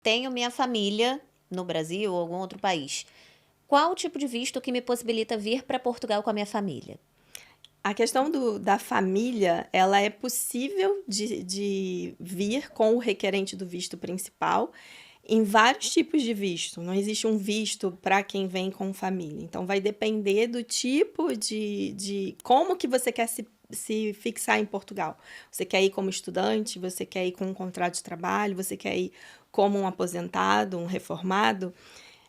tenho minha família no Brasil ou algum outro país. Qual o tipo de visto que me possibilita vir para Portugal com a minha família? A questão da família, ela é possível de vir com o requerente do visto principal em vários tipos de visto. Não existe um visto para quem vem com família. Então, vai depender do tipo de como que você quer se fixar em Portugal. Você quer ir como estudante? Você quer ir com um contrato de trabalho? Você quer ir como um aposentado, um reformado?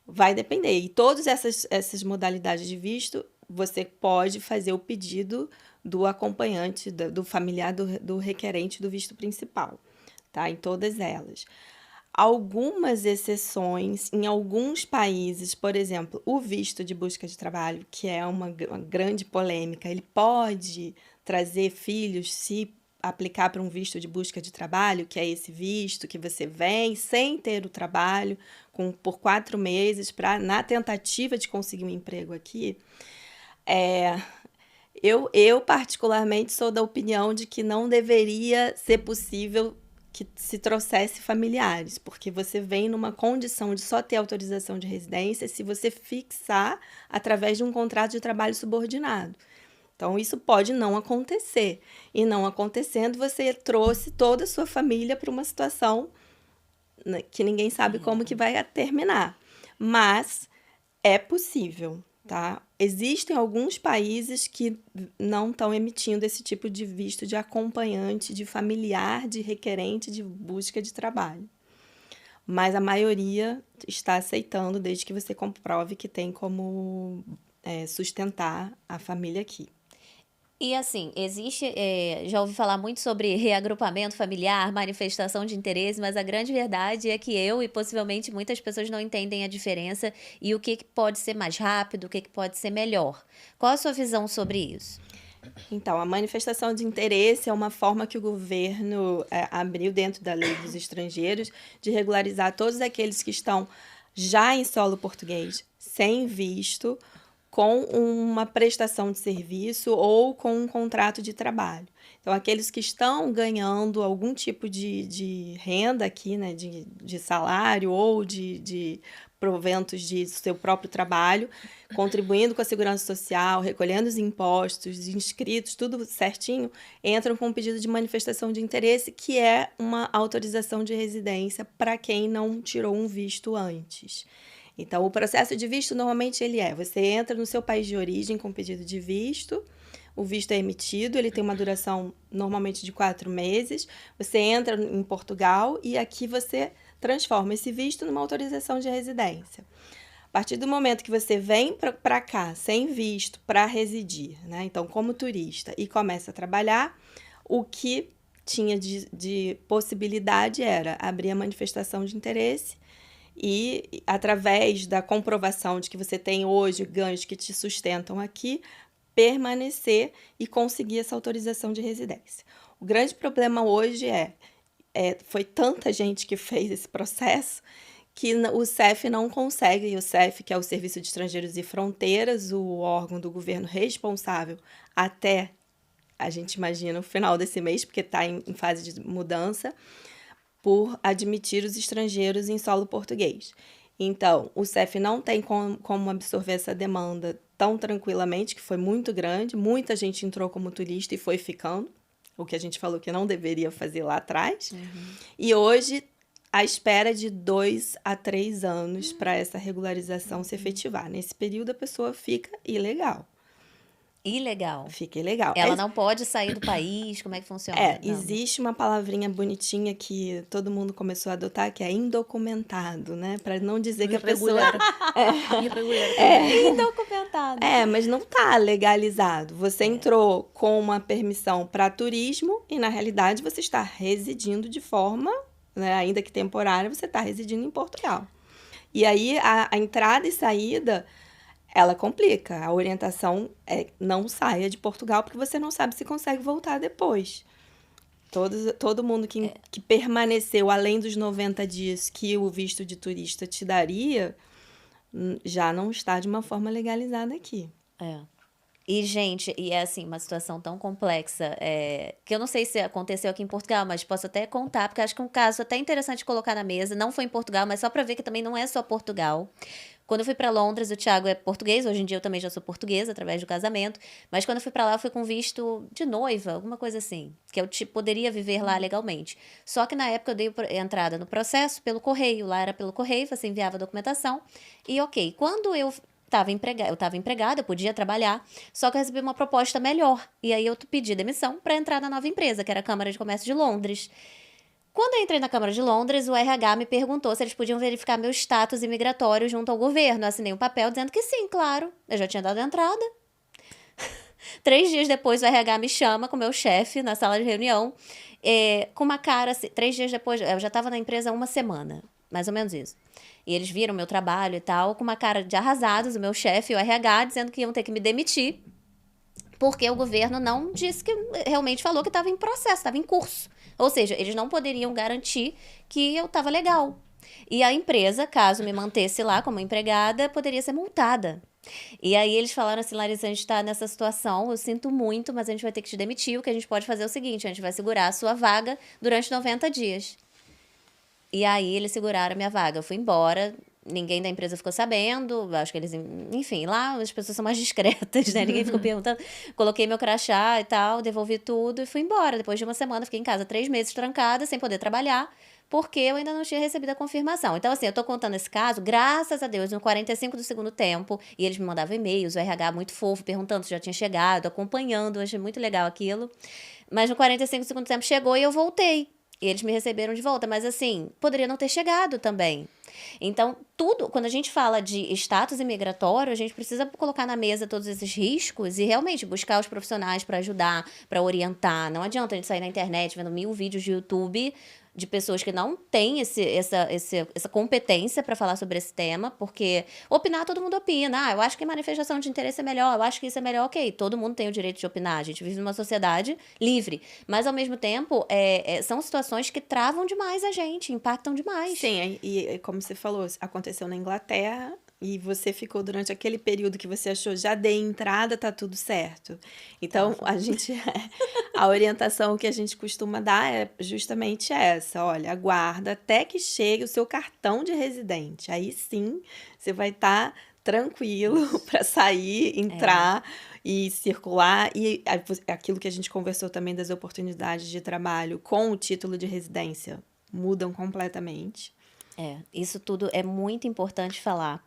Vai depender. E todas essas modalidades de visto, você pode fazer o pedido do acompanhante, do familiar do requerente do visto principal, tá? Em todas elas. Algumas exceções, em alguns países, por exemplo, o visto de busca de trabalho, que é uma grande polêmica, ele pode trazer filhos se aplicar para um visto de busca de trabalho, que é esse visto que você vem sem ter o trabalho por 4 meses na tentativa de conseguir um emprego aqui. Eu particularmente sou da opinião de que não deveria ser possível que se trouxesse familiares, porque você vem numa condição de só ter autorização de residência se você fixar através de um contrato de trabalho subordinado. Então, isso pode não acontecer. E não acontecendo, você trouxe toda a sua família para uma situação, né, que ninguém sabe como que vai terminar. Mas é possível, tá? Existem alguns países que não estão emitindo esse tipo de visto de acompanhante, de familiar, de requerente de busca de trabalho. Mas a maioria está aceitando, desde que você comprove que tem como sustentar a família aqui. E assim, já ouvi falar muito sobre reagrupamento familiar, manifestação de interesse, mas a grande verdade é que eu e possivelmente muitas pessoas não entendem a diferença e o que pode ser mais rápido, o que pode ser melhor. Qual a sua visão sobre isso? Então, a manifestação de interesse é uma forma que o governo abriu dentro da lei dos estrangeiros de regularizar todos aqueles que estão já em solo português, sem visto, com uma prestação de serviço ou com um contrato de trabalho. Então, aqueles que estão ganhando algum tipo de renda aqui, né, de salário ou de proventos de seu próprio trabalho, contribuindo com a segurança social, recolhendo os impostos, inscritos, tudo certinho, entram com um pedido de manifestação de interesse, que é uma autorização de residência para quem não tirou um visto antes. Então, o processo de visto, normalmente, você entra no seu país de origem com pedido de visto, o visto é emitido, ele tem uma duração, normalmente, de 4 meses, você entra em Portugal e aqui você transforma esse visto numa autorização de residência. A partir do momento que você vem para cá, sem visto, para residir, né? Então, como turista, e começa a trabalhar, o que tinha de possibilidade era abrir a manifestação de interesse e, através da comprovação de que você tem hoje ganhos que te sustentam aqui, permanecer e conseguir essa autorização de residência. O grande problema hoje foi tanta gente que fez esse processo que o CEF não consegue, e o CEF, que é o Serviço de Estrangeiros e Fronteiras, o órgão do governo responsável até, a gente imagina, o final desse mês, porque está em fase de mudança, por admitir os estrangeiros em solo português. Então, o CEF não tem como absorver essa demanda tão tranquilamente, que foi muito grande, muita gente entrou como turista e foi ficando, o que a gente falou que não deveria fazer lá atrás. E hoje, a espera de 2 a 3 anos para essa regularização se efetivar. Nesse período, a pessoa fica ilegal. Ilegal. Fica ilegal. Ela não pode sair do país? Como é que funciona? Existe uma palavrinha bonitinha que todo mundo começou a adotar, que é indocumentado, né? Para não dizer que a pessoa... Irregular. Indocumentado. Mas não tá legalizado. Você entrou com uma permissão para turismo e, na realidade, você está residindo de forma, né, ainda que temporária, você está residindo em Portugal. E aí, a entrada e saída, ela complica. A orientação é não saia de Portugal, porque você não sabe se consegue voltar depois. Todo mundo que permaneceu além dos 90 dias que o visto de turista te daria, já não está de uma forma legalizada aqui. E, gente, e é assim, uma situação tão complexa, que eu não sei se aconteceu aqui em Portugal, mas posso até contar, porque acho que é um caso até interessante colocar na mesa. Não foi em Portugal, mas só para ver que também não é só Portugal. Quando eu fui para Londres, o Thiago é português, hoje em dia eu também já sou portuguesa, através do casamento, mas quando eu fui para lá, eu fui com visto de noiva, alguma coisa assim, que eu poderia viver lá legalmente. Só que na época eu dei entrada no processo pelo correio, lá era pelo correio, você enviava a documentação, e ok. Quando eu estava empregada, eu podia trabalhar, só que eu recebi uma proposta melhor. E aí eu pedi demissão para entrar na nova empresa, que era a Câmara de Comércio de Londres. Quando eu entrei na Câmara de Londres, o RH me perguntou se eles podiam verificar meu status imigratório junto ao governo. Eu assinei um papel dizendo que sim, claro. Eu já tinha dado entrada. 3 dias depois, o RH me chama com o meu chefe na sala de reunião, com uma cara assim. 3 dias depois, eu já estava na empresa há uma semana, mais ou menos isso. E eles viram meu trabalho e tal, com uma cara de arrasados, o meu chefe e o RH, dizendo que iam ter que me demitir, porque o governo não disse que realmente falou que estava em processo, estava em curso. Ou seja, eles não poderiam garantir que eu estava legal. E a empresa, caso me mantesse lá como empregada, poderia ser multada. E aí eles falaram assim: Larissa, a gente tá nessa situação, eu sinto muito, mas a gente vai ter que te demitir. O que a gente pode fazer é o seguinte: a gente vai segurar a sua vaga durante 90 dias. E aí eles seguraram a minha vaga. Eu fui embora, ninguém da empresa ficou sabendo, acho que eles, enfim, lá as pessoas são mais discretas, né? Ninguém ficou perguntando. Coloquei meu crachá e tal, devolvi tudo e fui embora. Depois de uma semana, fiquei em casa 3 meses trancada, sem poder trabalhar, porque eu ainda não tinha recebido a confirmação. Então, assim, eu tô contando esse caso, graças a Deus, no 45 do segundo tempo, e eles me mandavam e-mails, o RH muito fofo, perguntando se já tinha chegado, acompanhando, eu achei muito legal aquilo. Mas no 45 do segundo tempo chegou e eu voltei. E eles me receberam de volta, mas assim, poderia não ter chegado também. Então, tudo, quando a gente fala de status imigratório, a gente precisa colocar na mesa todos esses riscos e realmente buscar os profissionais para ajudar, para orientar. Não adianta a gente sair na internet vendo 1000 vídeos de YouTube de pessoas que não têm essa competência para falar sobre esse tema, porque opinar todo mundo opina. Eu acho que manifestação de interesse é melhor, eu acho que isso é melhor, ok. Todo mundo tem o direito de opinar, a gente vive numa sociedade livre. Mas, ao mesmo tempo, são situações que travam demais a gente, impactam demais. Sim, e como você falou, aconteceu na Inglaterra e você ficou durante aquele período que você achou, já dei entrada, tá tudo certo. Então, Tava. a gente, a orientação que a gente costuma dar é justamente essa, olha, aguarda até que chegue o seu cartão de residente. Aí sim, você vai estar tranquilo Isso. para sair, É. entrar e circular. E aquilo que a gente conversou também das oportunidades de trabalho com o título de residência mudam completamente. Isso tudo é muito importante falar.